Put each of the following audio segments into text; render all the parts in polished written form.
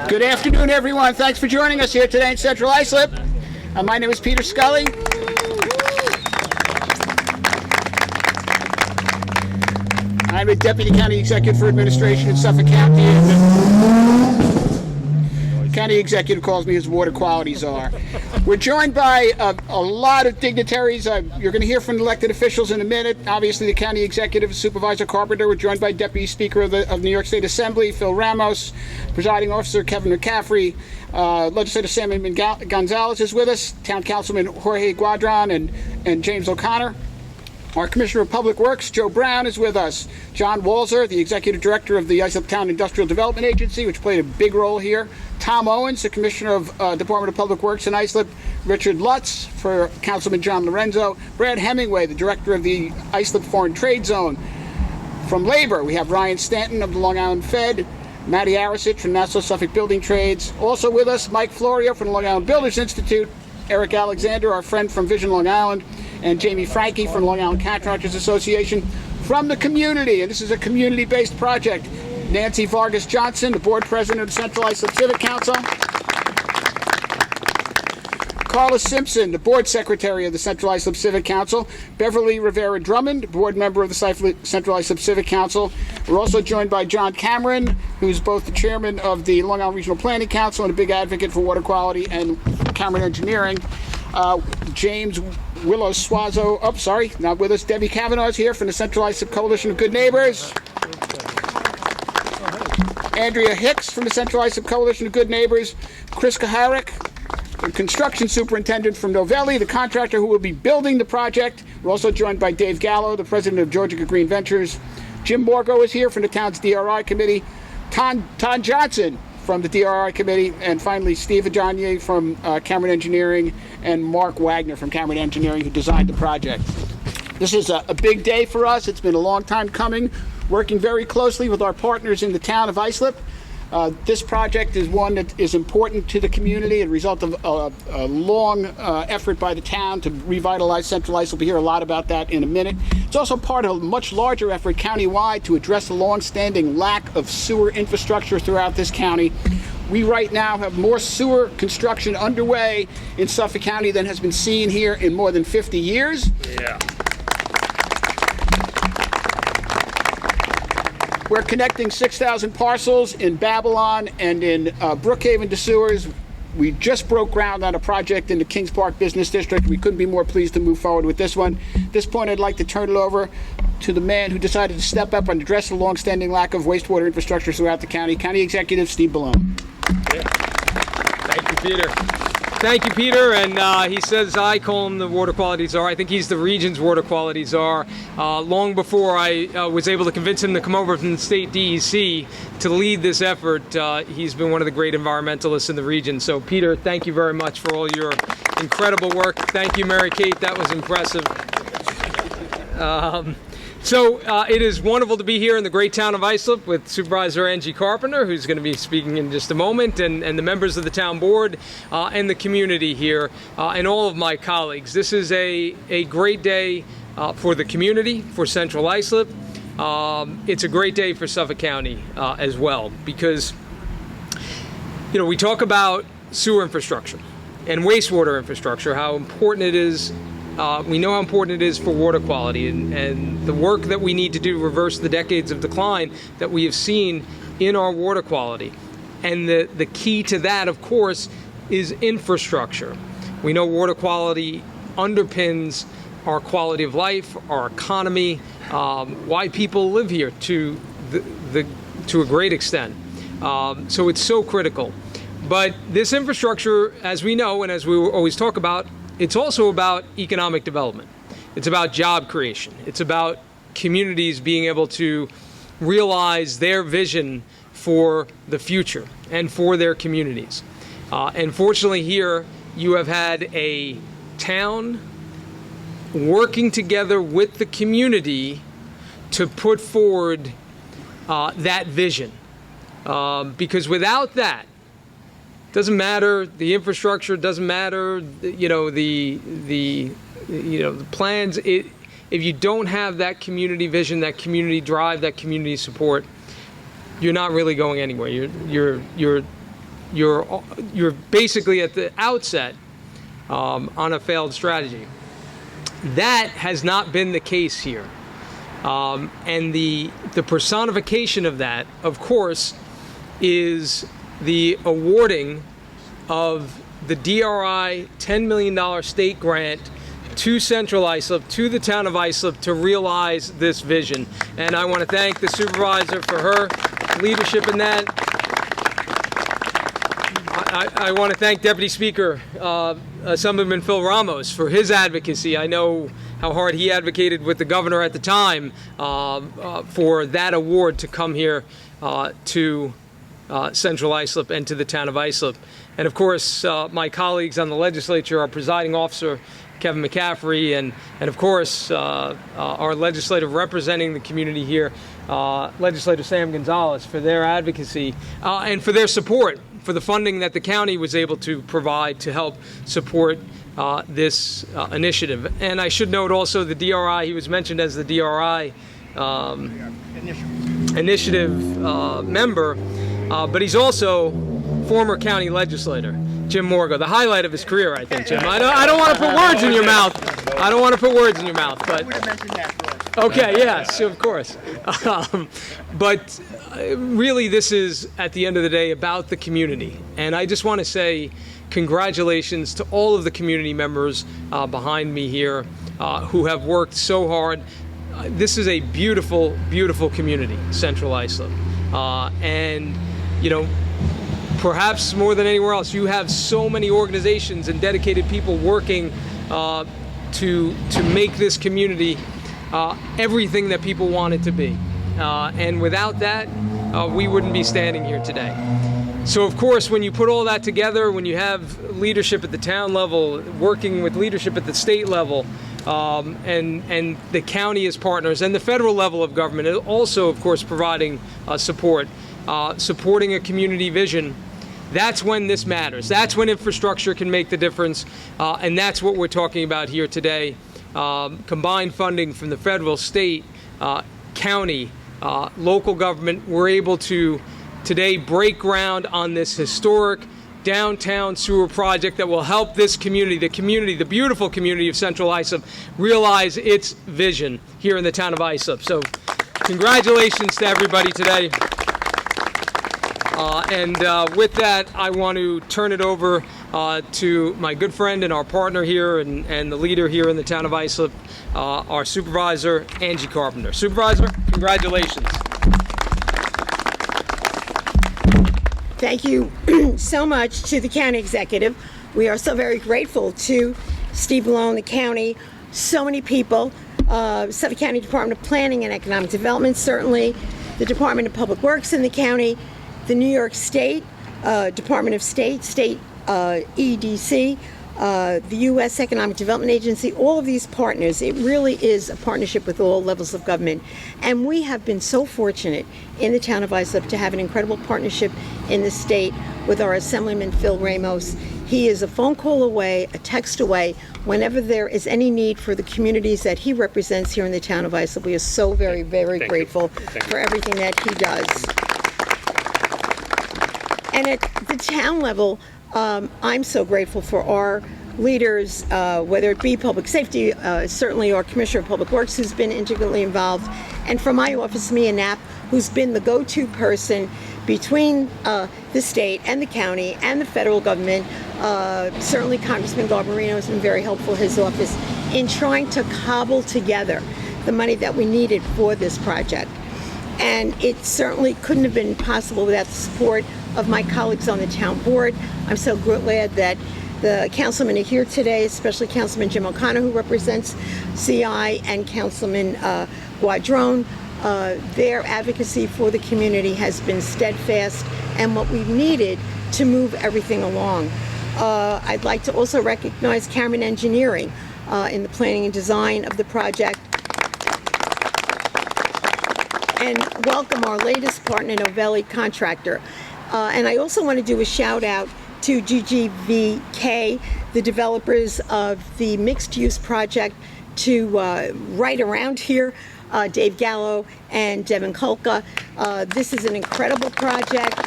Good afternoon, everyone. Thanks for joining us here today in Central Islip. My name is Peter Scully. I'm a Deputy County Executive for Administration in Suffolk County. County Executive calls me his water quality czar. We're joined by a lot of dignitaries. You're going to hear from elected officials in a minute. Obviously, the County Executive, Supervisor Carpenter. We're joined by Deputy Speaker of New York State Assembly, Phil Ramos, Presiding Officer Kevin McCaffrey, Legislator Samuel Gonzalez is with us, Town Councilman Jorge Guadron and James O'Connor. Our Commissioner of Public Works, Joe Brown, is with us. John Walzer, the Executive Director of the Islip Town Industrial Development Agency, which played a big role here. Tom Owens, the Commissioner of Department of Public Works in Islip. Richard Lutz for Councilman John Lorenzo. Brad Hemingway, the Director of the Islip Foreign Trade Zone. From Labor, we have Ryan Stanton of the Long Island Fed. Matty Arasich from Nassau Suffolk Building Trades. Also with us, Mike Florio from the Long Island Builders Institute. Eric Alexander, our friend from Vision Long Island, and Jamie Franke from Long Island Contractors Association. From the community, and this is a community-based project, Nancy Vargas Johnson, the Board President of the Central Islip Civic Council. Carla Simpson, the Board Secretary of the Central Islip Civic Council. Beverly Rivera Drummond, Board Member of the Central Islip Civic Council. We're also joined by John Cameron, who's both the Chairman of the Long Island Regional Planning Council and a big advocate for water quality and Cameron Engineering. James Willow Swazo, not with us. Debbie Kavanaugh is here from the Central Islip Coalition of Good Neighbors. Andrea Hicks from the Central Islip Coalition of Good Neighbors. Chris Kaharik, the construction superintendent from Novelli, the contractor who will be building the project. We're also joined by Dave Gallo, the president of Georgia Green Ventures. Jim Morgo is here from the town's DRI committee. Ton Johnson from the DRI committee, and finally Steve Ajanye from Cameron Engineering and Mark Wagner from Cameron Engineering, who designed the project. This is a big day for us. It's been a long time coming, working very closely with our partners in the town of Islip. This project is one that is important to the community, a result of a long effort by the town to revitalize Central Islip. We'll hear a lot about that in a minute. It's also part of a much larger effort countywide to address the long-standing lack of sewer infrastructure throughout this county. We right now have more sewer construction underway in Suffolk County than has been seen here in more than 50 years. Yeah. We're connecting 6,000 parcels in Babylon and in Brookhaven to sewers. We just broke ground on a project in the Kings Park Business District. We couldn't be more pleased to move forward with this one. At this point, I'd like to turn it over to the man who decided to step up and address the long-standing lack of wastewater infrastructure throughout the county, County Executive Steve Bellone. Yeah. Thank you, Peter. Thank you, Peter. And he says I call him the water quality czar. I think he's the region's water quality czar. Long before I was able to convince him to come over from the state DEC to lead this effort, he's been one of the great environmentalists in the region. So, Peter, thank you very much for all your incredible work. Thank you, Mary Kate. That was impressive. So it is wonderful to be here in the great town of Islip with Supervisor Angie Carpenter, who's going to be speaking in just a moment, and the members of the town board and the community here, and all of my colleagues. This is a great day for the community, for Central Islip. It's a great day for Suffolk County as well, because we talk about sewer infrastructure and wastewater infrastructure, how important it is. We know how important it is for water quality and the work that we need to do to reverse the decades of decline that we have seen in our water quality. And the key to that, of course, is infrastructure. We know water quality underpins our quality of life, our economy, why people live here to a great extent. So it's so critical. But this infrastructure, as we know and as we always talk about, it's also about economic development. It's about job creation. It's about communities being able to realize their vision for the future and for their communities. And fortunately here, you have had a town working together with the community to put forward that vision. Because without that, doesn't matter the infrastructure, doesn't matter the plans. If you don't have that community vision, that community drive, that community support, you're not really going anywhere. You're you're basically at the outset on a failed strategy. That has not been the case here. And the personification of that, of course, is the awarding of the DRI $10 million state grant to Central Islip, to the town of Islip, to realize this vision. And I want to thank the supervisor for her leadership in that. I want to thank Deputy Speaker Assemblyman Phil Ramos for his advocacy. I know how hard he advocated with the governor at the time for that award to come here to Central Islip and to the town of Islip. And of course, my colleagues on the legislature, our presiding officer, Kevin McCaffrey, and of course, our legislative representing the community here, Legislator Sam Gonzalez, for their advocacy and for their support for the funding that the county was able to provide to help support this initiative. And I should note also the DRI, he was mentioned as the DRI initiative member, but he's also former county legislator, Jim Morgo, the highlight of his career, I think, Jim. I don't want to put words in your mouth. I don't want to put words in your mouth, but... I would have mentioned that first. Okay, yes, of course. But really, this is, at the end of the day, about the community. And I just want to say congratulations to all of the community members behind me here who have worked so hard. This is a beautiful, beautiful community, Central Islip. And, you know, perhaps more than anywhere else, you have so many organizations and dedicated people working to make this community everything that people want it to be. And without that, we wouldn't be standing here today. So of course, when you put all that together, when you have leadership at the town level, working with leadership at the state level, and the county as partners, and the federal level of government, and also, of course, providing support, supporting a community vision, that's when this matters. That's when infrastructure can make the difference, and that's what we're talking about here today. Combined funding from the federal, state, county, local government. We're able to today break ground on this historic downtown sewer project that will help this community, the beautiful community of Central Islip, realize its vision here in the town of Islip. So congratulations to everybody today. And with that, I want to turn it over to my good friend and our partner here and the leader here in the town of Islip, our supervisor, Angie Carpenter. Supervisor, congratulations. Thank you so much to the county executive. We are so very grateful to Steve Bellone, the county, so many people, Suffolk County Department of Planning and Economic Development, certainly the Department of Public Works in the county, the New York State Department of State EDC, the U.S. Economic Development Agency, all of these partners. It really is a partnership with all levels of government. And we have been so fortunate in the town of Islip to have an incredible partnership in the state with our Assemblyman Phil Ramos. He is a phone call away, a text away, whenever there is any need for the communities that he represents here in the town of Islip. We are so very, very grateful for everything that he does. And at the town level, I'm so grateful for our leaders, whether it be public safety, certainly our Commissioner of Public Works, who's been integrally involved, and from my office, Mia Knapp, who's been the go-to person between the state and the county and the federal government. Certainly Congressman Garbarino has been very helpful, his office, in trying to cobble together the money that we needed for this project. And it certainly couldn't have been possible without the support of my colleagues on the town board. I'm so glad that the councilmen are here today, especially Councilman Jim O'Connor, who represents CI, and Councilman Guadrone. Their advocacy for the community has been steadfast and what we've needed to move everything along. I'd like to also recognize Cameron Engineering in the planning and design of the project, and welcome our latest partner, Novelli Contractor. And I also want to do a shout out to GGVK, the developers of the mixed-use project to right around here, Dave Gallo and Devin Kolka. This is an incredible project.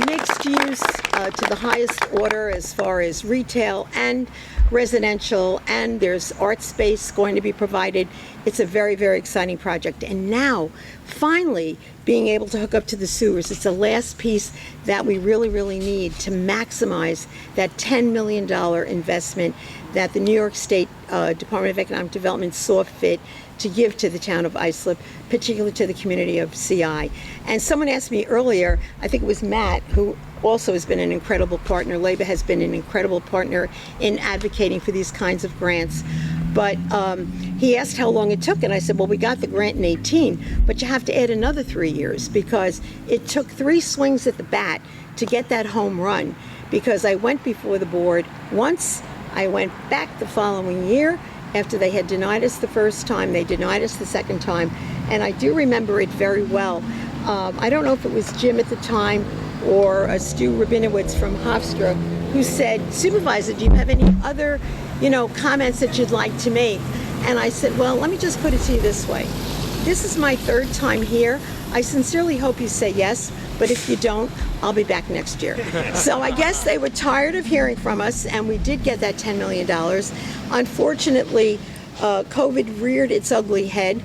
mixed use to the highest order as far as retail and residential, and there's art space going to be provided. It's a very, very exciting project. And now, finally, being able to hook up to the sewers, it's the last piece that we really, really need to maximize that $10 million investment that the New York State Department of Economic Development saw fit to give to the town of Islip, particularly to the community of CI. And someone asked me earlier, I think it was Matt, who also has been an incredible partner. Labor has been an incredible partner in advocating for these kinds of grants. But he asked how long it took, and I said, well, we got the grant in 18, but you have to add another 3 years because it took 3 swings at the bat to get that home run. Because I went before the board once, I went back the following year. After they had denied us the first time, they denied us the second time, and I do remember it very well. I don't know if it was Jim at the time or Stu Rabinowitz from Hofstra who said, Supervisor, do you have any other, comments that you'd like to make? And I said, well, let me just put it to you this way. This is my 3rd time here. I sincerely hope you say yes, but if you don't, I'll be back next year. So I guess they were tired of hearing from us, and we did get that $10 million. Unfortunately, COVID reared its ugly head.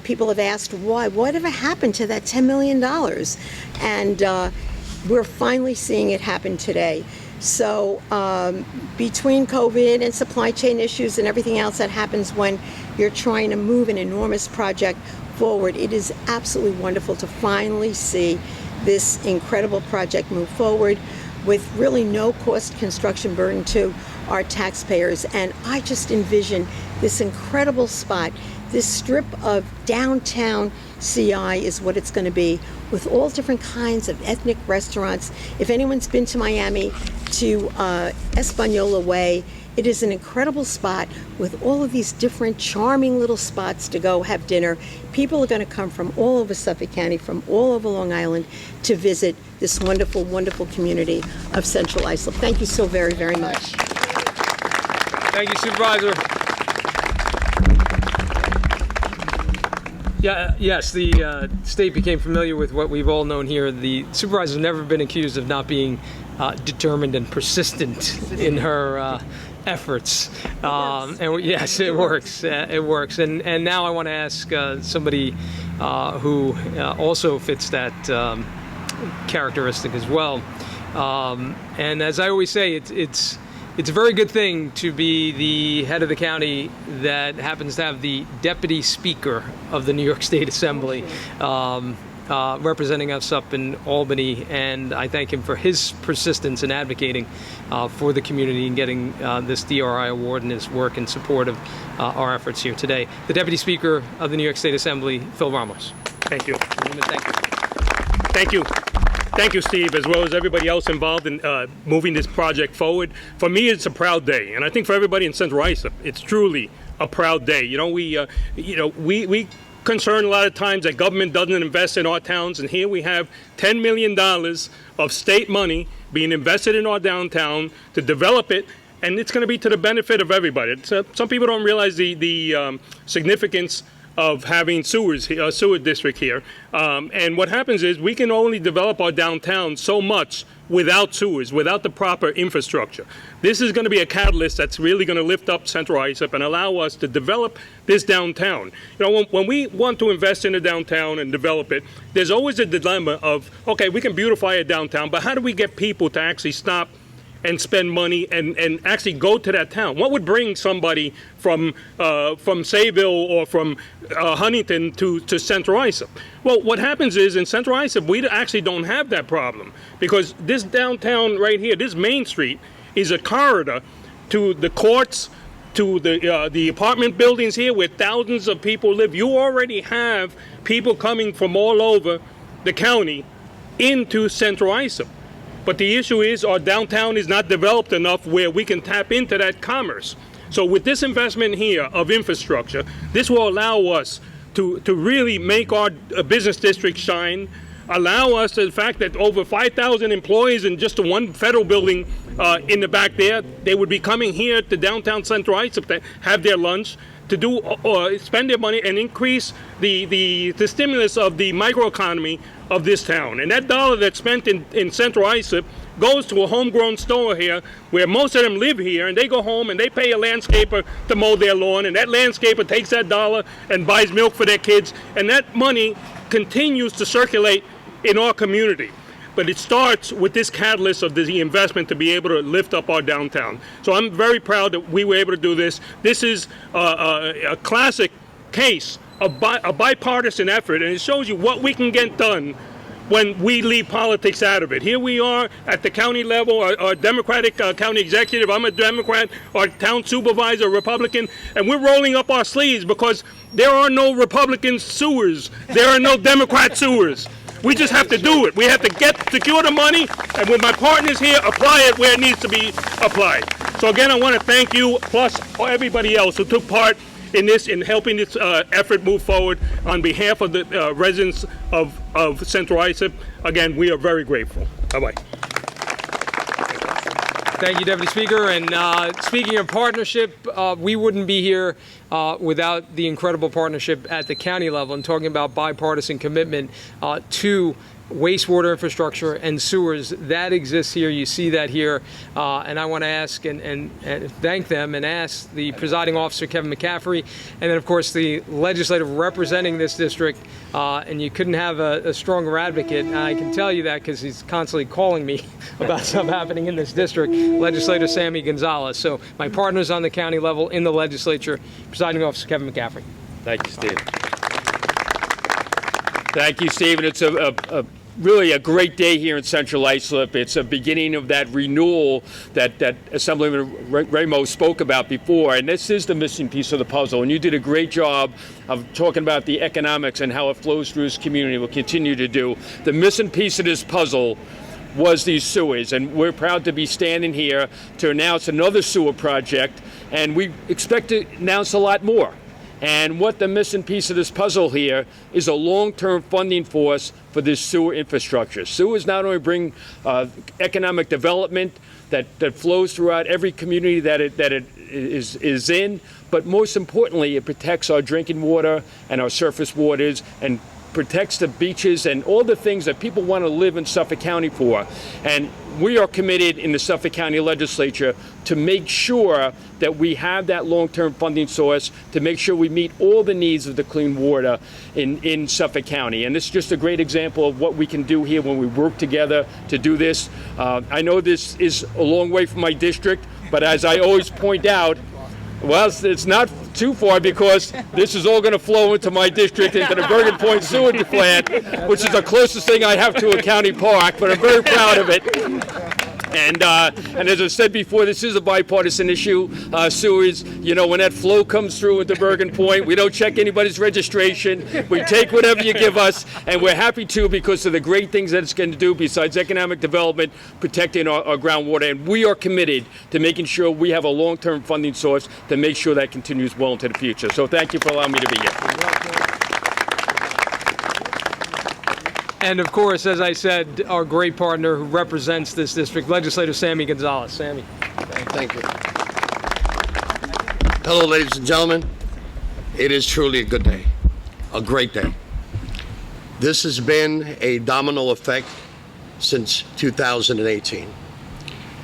People have asked why. Whatever happened to that $10 million? And we're finally seeing it happen today. So between COVID and supply chain issues and everything else that happens when you're trying to move an enormous project forward, it is absolutely wonderful to finally see this incredible project move forward with really no cost construction burden to our taxpayers. And I just envision this incredible spot, this strip of downtown CI is what it's going to be, with all different kinds of ethnic restaurants. If anyone's been to Miami, to Espanola Way, it is an incredible spot with all of these different charming little spots to go have dinner. People are going to come from all over Suffolk County, from all over Long Island to visit this wonderful, wonderful community of Central Islip. Thank you so very, very much. Thank you, Supervisor. Yes, the state became familiar with what we've all known here. The supervisor's never been accused of not being determined and persistent in her efforts. And yes, it works. It works. And now I want to ask somebody who also fits that characteristic as well. And as I always say, it's a very good thing to be the head of the county that happens to have the deputy speaker of the New York State Assembly representing us up in Albany, and I thank him for his persistence in advocating for the community and getting this DRI award and his work in support of our efforts here today. The Deputy Speaker of the New York State Assembly, Phil Ramos. Thank you. Thank you. Thank you. Thank you, Steve, as well as everybody else involved in moving this project forward. For me, it's a proud day, and I think for everybody in Central Islip, it's truly a proud day. We concern a lot of times that government doesn't invest in our towns, and here we have $10 million of state money being invested in our downtown to develop it, and it's going to be to the benefit of everybody. Some people don't realize the significance of having sewer district here. And what happens is we can only develop our downtown so much without sewers, without the proper infrastructure. This is going to be a catalyst that's really going to lift up Central Islip and allow us to develop this downtown. When we want to invest in a downtown and develop it, there's always a dilemma of, okay, we can beautify a downtown, but how do we get people to actually stop and spend money and actually go to that town? What would bring somebody from Sayville or from Huntington to Central Islip? Well, what happens is in Central Islip, we actually don't have that problem because this downtown right here, this Main Street, is a corridor to the courts, to the apartment buildings here where thousands of people live. You already have people coming from all over the county into Central Islip. But the issue is our downtown is not developed enough where we can tap into that commerce. So with this investment here of infrastructure, this will allow us to really make our business district shine, allow us the fact that over 5,000 employees in just the one federal building in the back there, they would be coming here to downtown Central Islip to have their lunch, to do spend their money and increase the stimulus of the microeconomy of this town. And that dollar that's spent in Central Islip goes to a homegrown store here where most of them live here, and they go home and they pay a landscaper to mow their lawn, and that landscaper takes that dollar and buys milk for their kids, and that money continues to circulate in our community. But it starts with this catalyst of the investment to be able to lift up our downtown. So I'm very proud that we were able to do this. This is a classic case of a bipartisan effort, and it shows you what we can get done when we leave politics out of it. Here we are at the county level, our Democratic county executive, I'm a Democrat, our town supervisor, Republican, and we're rolling up our sleeves because there are no Republican sewers. There are no Democrat sewers. We just have to do it. We have to secure the money, and with my partners here, apply it where it needs to be applied. So again, I want to thank you, plus everybody else who took part in this, in helping this effort move forward on behalf of the residents of Central Islip. Again, we are very grateful. Bye-bye. Thank you, Deputy Speaker. And speaking of partnership, we wouldn't be here without the incredible partnership at the county level, and talking about bipartisan commitment to wastewater infrastructure and sewers. That exists here. You see that here. And I want to ask and thank them, and ask the presiding officer, Kevin McCaffrey, and then, of course, the legislative representing this district. And you couldn't have a stronger advocate. I can tell you that because he's constantly calling me about stuff happening in this district, Legislator Sammy Gonzalez. So my partners on the county level in the legislature, presiding officer Kevin McCaffrey. Thank you, Steve. Thank you, Steve. And it's really a great day here in Central Islip. It's a beginning of that renewal that Assemblyman Ramos spoke about before, and this is the missing piece of the puzzle. And you did a great job of talking about the economics and how it flows through this community. We'll continue to do. The missing piece of this puzzle was these sewers, and we're proud to be standing here to announce another sewer project, and we expect to announce a lot more. And what the missing piece of this puzzle here is a long-term funding force for this sewer infrastructure. Sewers not only bring economic development that flows throughout every community that it is in, but most importantly, it protects our drinking water and our surface waters, and protects the beaches and all the things that people want to live in Suffolk County for. And we are committed in the Suffolk County Legislature to make sure that we have that long-term funding source, to make sure we meet all the needs of the clean water in Suffolk County. And this is just a great example of what we can do here when we work together to do this. I know this is a long way from my district, but as I always point out, well, it's not too far, because this is all going to flow into my district, into the Bergen Point Sewage Plant, which is the closest thing I have to a county park, but I'm very proud of it. And as I said before, this is a bipartisan issue. Sewers, you know, when that flow comes through into Bergen Point, we don't check anybody's registration. We take whatever you give us, and we're happy to, because of the great things that it's going to do besides economic development, protecting our groundwater. And we are committed to making sure we have a long-term funding source to make sure that continues well into the future. So thank you for allowing me to be here. And of course, as I said, our great partner who represents this district, Legislator Sammy Gonzalez. Sammy. Thank you. Hello, ladies and gentlemen. It is truly a good day, a great day. This has been a domino effect since 2018.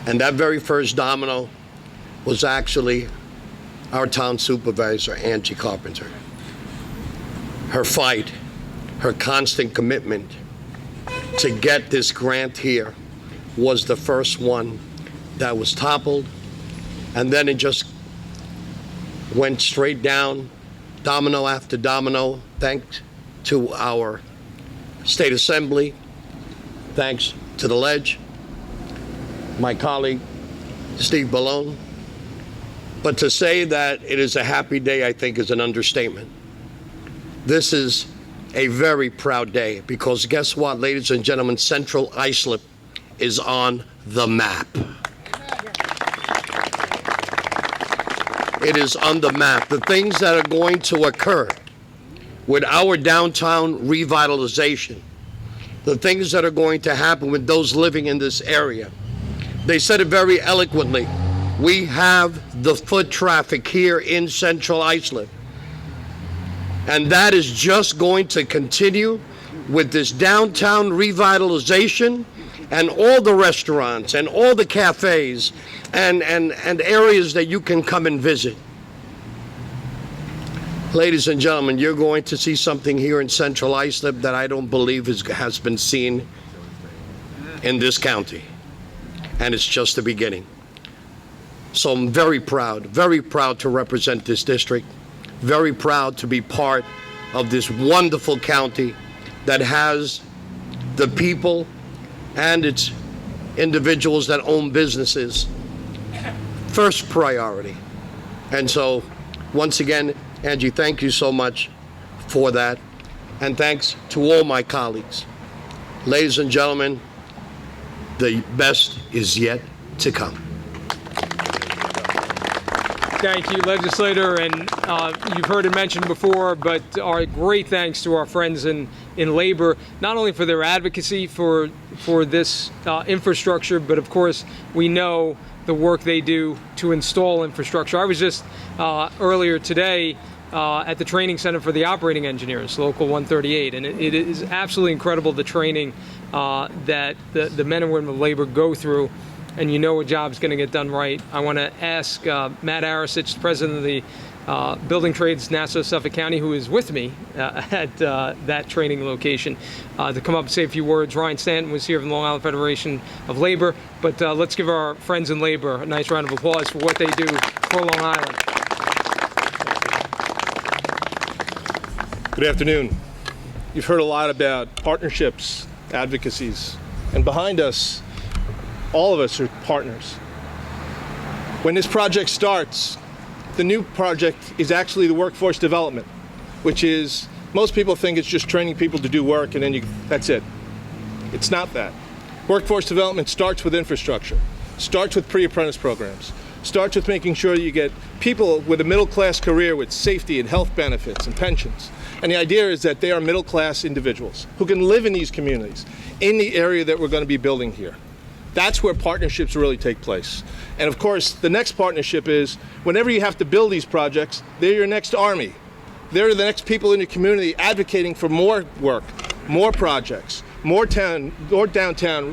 And that very first domino was actually our town supervisor, Angie Carpenter. Her fight, her constant commitment to get this grant here was the first one that was toppled, and then it just went straight down, domino after domino, thanks to our state assembly, thanks to the ledge, my colleague Steve Bellone. But to say that it is a happy day, I think, is an understatement. This is a very proud day, because guess what, ladies and gentlemen, Central Islip is on the map. It is on the map. The things that are going to occur with our downtown revitalization, the things that are going to happen with those living in this area. They said it very eloquently. We have the foot traffic here in Central Islip. And that is just going to continue with this downtown revitalization and all the restaurants and all the cafes and areas that you can come and visit. Ladies and gentlemen, you're going to see something here in Central Islip that I don't believe has been seen in this county. And it's just the beginning. So I'm very proud to represent this district, very proud to be part of this wonderful county that has the people and its individuals that own businesses first priority. And so, once again, Angie, thank you so much for that. And thanks to all my colleagues. Ladies and gentlemen, the best is yet to come. Thank you, legislator, and you've heard it mentioned before, but our great thanks to our friends in labor, not only for their advocacy for this infrastructure, but of course we know the work they do to install infrastructure. I was just earlier today at the training center for the operating engineers, Local 138, and it is absolutely incredible the training that the men and women of labor go through, and you know a job's going to get done right. I want to ask Matt Arasich, the president of the Building Trades Nassau Suffolk County, who is with me at that training location, to come up and say a few words. Ryan Stanton was here from the Long Island Federation of Labor, but let's give our friends in labor a nice round of applause for what they do for Long Island. Good afternoon. You've heard a lot about partnerships, advocacies, and behind us, all of us are partners. When this project starts, the new project is actually the workforce development, which is, most people think it's just training people to do work and then that's it. It's not that. Workforce development starts with infrastructure, starts with pre-apprentice programs, starts with making sure you get people with a middle-class career with safety and health benefits and pensions. And the idea is that they are middle-class individuals who can live in these communities, in the area that we're going to be building here. That's where partnerships really take place. And of course, the next partnership is whenever you have to build these projects, they're your next army. They're the next people in your community advocating for more work, more projects, more downtown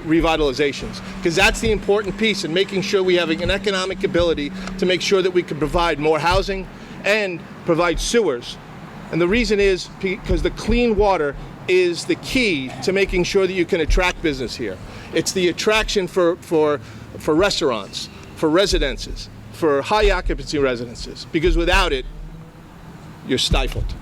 revitalizations, because that's the important piece in making sure we have an economic ability to make sure that we can provide more housing and provide sewers. And the reason is because the clean water is the key to making sure that you can attract business here. It's the attraction for restaurants, for residences, for high occupancy residences, because without it, you're stifled.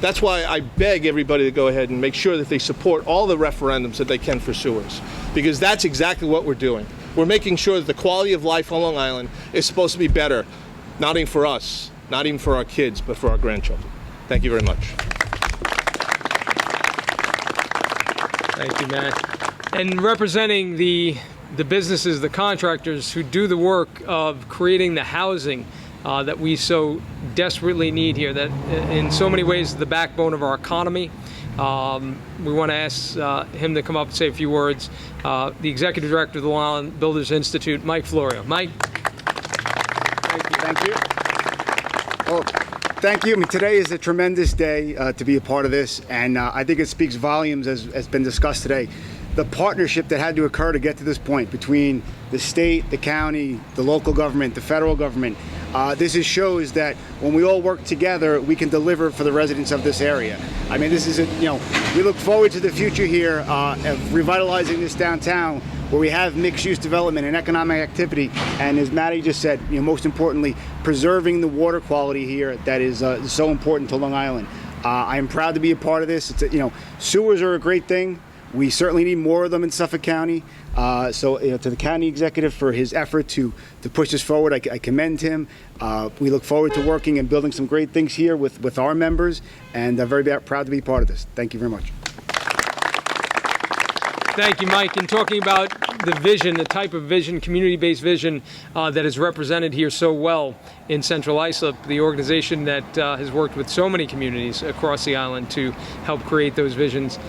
That's why I beg everybody to go ahead and make sure that they support all the referendums that they can for sewers, because that's exactly what we're doing. We're making sure that the quality of life on Long Island is supposed to be better, not even for us, not even for our kids, but for our grandchildren. Thank you very much. Thank you, Matt. And representing the businesses, the contractors who do the work of creating the housing that we so desperately need here, that in so many ways is the backbone of our economy. We want to ask him to come up and say a few words. The Executive Director of the Long Island Builders Institute, Mike Florio. Mike. Thank you. Well, thank you. I mean, today is a tremendous day to be a part of this, and I think it speaks volumes, as has been discussed today. The partnership that had to occur to get to this point between the state, the county, the local government, the federal government. Shows that when we all work together, we can deliver for the residents of this area. I mean, we look forward to the future here of revitalizing this downtown, where we have mixed-use development and economic activity, and as Matty just said, most importantly, preserving the water quality here that is so important to Long Island. I am proud to be a part of this. Sewers are a great thing. We certainly need more of them in Suffolk County. To the county executive for his effort to push this forward, I commend him. We look forward to working and building some great things here with our members, and I'm very proud to be part of this. Thank you very much. Thank you, Mike. In talking about the vision, the type of vision, community-based vision that is represented here so well in Central Islip, the organization that has worked with so many communities across the island to help create those visions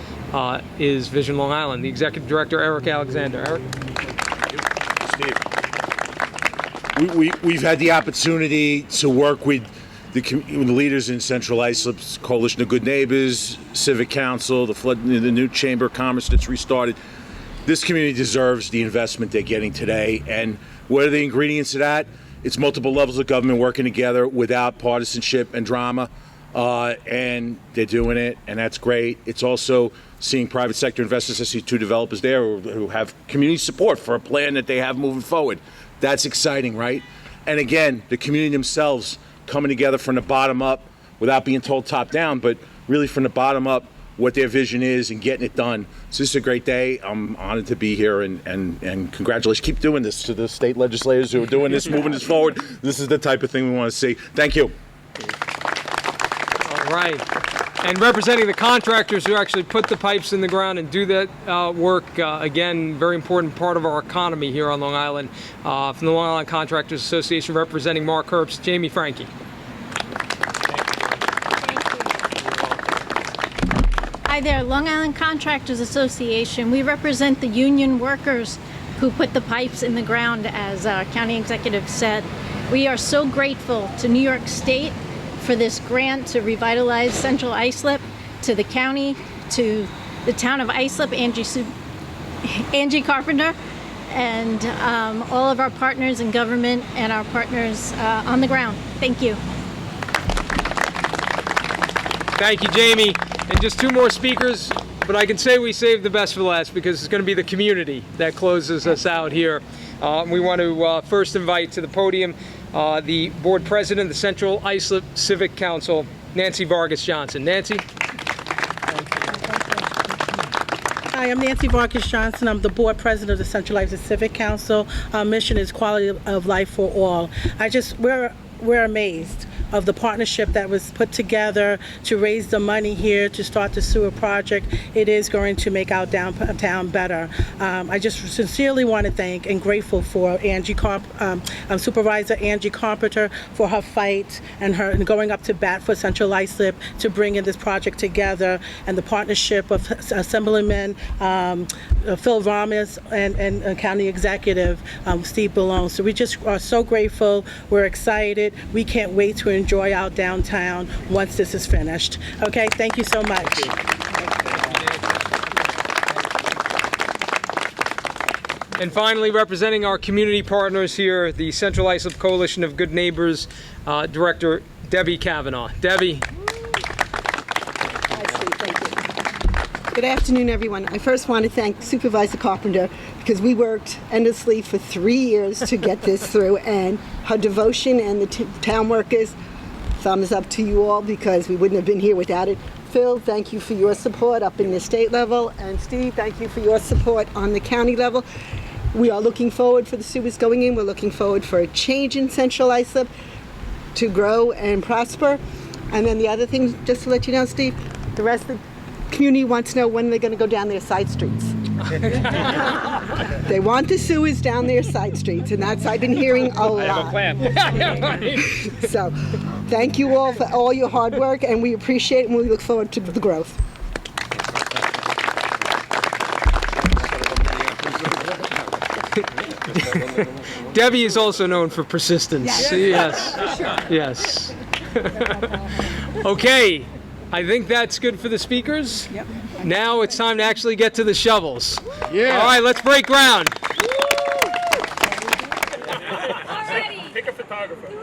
is Vision Long Island. The Executive Director, Eric Alexander. Eric? Steve. We've had the opportunity to work with the leaders in Central Islip's Coalition of Good Neighbors, Civic Council, the new Chamber of Commerce that's restarted. This community deserves the investment they're getting today. And what are the ingredients of that? It's multiple levels of government working together without partisanship and drama. And they're doing it, and that's great. It's also seeing private sector investors. I see 2 developers there who have community support for a plan that they have moving forward. That's exciting, right? And again, the community themselves coming together from the bottom up without being told top down, but really from the bottom up what their vision is and getting it done. So this is a great day. I'm honored to be here, and congratulations. Keep doing this to the state legislators who are doing this, moving this forward. This is the type of thing we want to see. Thank you. All right. And representing the contractors who actually put the pipes in the ground and do that work, again, very important part of our economy here on Long Island. From the Long Island Contractors Association, representing Mark Herbst, Jamie Frankie. Hi there, Long Island Contractors Association. We represent the union workers who put the pipes in the ground, as our county executive said. We are so grateful to New York State for this grant to revitalize Central Islip, to the county, to the Town of Islip, Angie Carpenter, and all of our partners in government and our partners on the ground. Thank you. Thank you, Jamie. And just 2 more speakers, but I can say we saved the best for last because it's going to be the community that closes us out here. We want to first invite to the podium the board president of the Central Islip Civic Council, Nancy Vargas Johnson. Nancy? Hi, I'm Nancy Vargas Johnson. I'm the board president of the Central Islip Civic Council. Our mission is quality of life for all. We're amazed of the partnership that was put together to raise the money here to start the sewer project. It is going to make our downtown better. I just sincerely want to thank and grateful for Supervisor Angie Carpenter for her fight and her going up to bat for Central Islip to bring in this project together, and the partnership of Assemblyman Phil Ramos and County Executive Steve Bellone. So we just are so grateful. We're excited. We can't wait to enjoy our downtown once this is finished. Okay, thank you so much. And finally, representing our community partners here, the Central Islip Coalition of Good Neighbors, Director Debbie Kavanaugh. Debbie. Good afternoon, everyone. I first want to thank Supervisor Carpenter because we worked endlessly for 3 years to get this through, and her devotion and the town workers, thumbs up to you all because we wouldn't have been here without it. Phil, thank you for your support up in the state level, and Steve, thank you for your support on the county level. We are looking forward for the sewers going in. We're looking forward for a change in Central Islip to grow and prosper. And then the other thing, just to let you know, Steve, the rest of the community wants to know when they're going to go down their side streets. They want the sewers down their side streets, and that's I've been hearing a lot. I have a plan. So, thank you all for all your hard work, and we appreciate it, and we look forward to the growth. Debbie is also known for persistence. Yes. Yes. Okay. I think that's good for the speakers. Yep. Now it's time to actually get to the shovels. Yeah. All right, let's break ground. Pick a photographer.